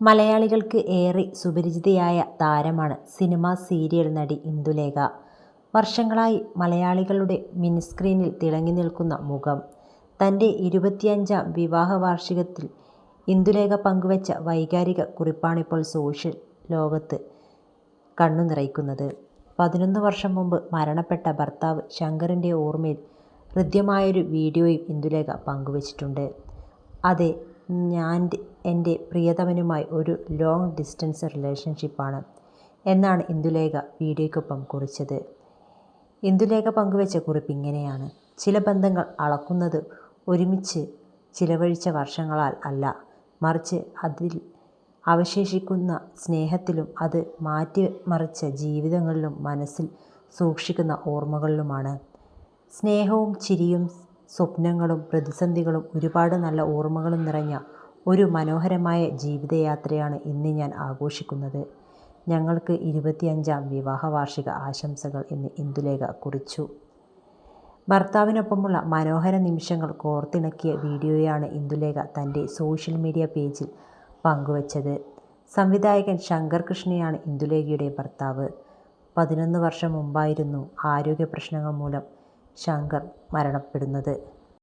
മലയാളികൾക്ക് ഏറെ സുപരിചിതയായ താരമാണ് സിനിമാ സീരിയൽ നടി ഇന്ദുലേഖ. വർഷങ്ങളായി മലയാളികളുടെ മിനിസ്ക്രീനിൽ തിളങ്ങി നിൽക്കുന്ന മുഖം. തൻ്റെ 25ാം വിവാഹ വാർഷികത്തിൽ ഇന്ദുലേഖ പങ്കുവച്ച വൈകാരിക കുറിപ്പാണിപ്പോൾ സോഷ്യൽ ലോകത്ത് കണ്ണുനിറയ്ക്കുന്നത്. 11 വർഷം മുമ്പ് മരണപ്പെട്ട ഭർത്താവ് ശങ്കറിൻ്റെ ഓർമ്മയിൽ ഹൃദ്യമായൊരു വീഡിയോയും ഇന്ദുലേഖ പങ്കുവച്ചിട്ടുണ്ട്. അതെ, ഞാൻ എൻ്റെ പ്രിയതമനുമായി ഒരു ലോങ് ഡിസ്റ്റൻസ് റിലേഷൻഷിപ്പാണ് എന്നാണ് ഇന്ദുലേഖ വീഡിയോയ്ക്കൊപ്പം കുറിച്ചത്. ഇന്ദുലേഖ പങ്കുവച്ച കുറിപ്പ് ഇങ്ങനെയാണ്: ചില ബന്ധങ്ങൾ അളക്കുന്നത് ഒരുമിച്ച് ചിലവഴിച്ച വർഷങ്ങളാൽ അല്ല, മറിച്ച് അതിൽ അവശേഷിക്കുന്ന സ്നേഹത്തിലും അത് മാറ്റിമറിച്ച ജീവിതങ്ങളിലും മനസ്സിൽ സൂക്ഷിക്കുന്ന ഓർമ്മകളിലുമാണ്. സ്നേഹവും ചിരിയും സ്വപ്നങ്ങളും പ്രതിസന്ധികളും ഒരുപാട് നല്ല ഓർമ്മകളും നിറഞ്ഞ ഒരു മനോഹരമായ ജീവിതയാത്രയാണ് ഇന്ന് ഞാൻ ആഘോഷിക്കുന്നത്. ഞങ്ങൾക്ക് 25ാം വിവാഹ വാർഷിക ആശംസകൾ എന്ന് ഇന്ദുലേഖ കുറിച്ചു. ഭർത്താവിനൊപ്പമുള്ള മനോഹര നിമിഷങ്ങൾ കോർത്തിണക്കിയ വീഡിയോയാണ് ഇന്ദുലേഖ തൻ്റെ സോഷ്യൽ മീഡിയ പേജിൽ പങ്കുവച്ചത്. സംവിധായകൻ ശങ്കർ കൃഷ്ണയാണ് ഇന്ദുലേഖയുടെ ഭർത്താവ്. 11 വർഷം മുമ്പായിരുന്നു ആരോഗ്യ പ്രശ്നങ്ങൾ മൂലം ശങ്കർ മരണപ്പെടുന്നത്.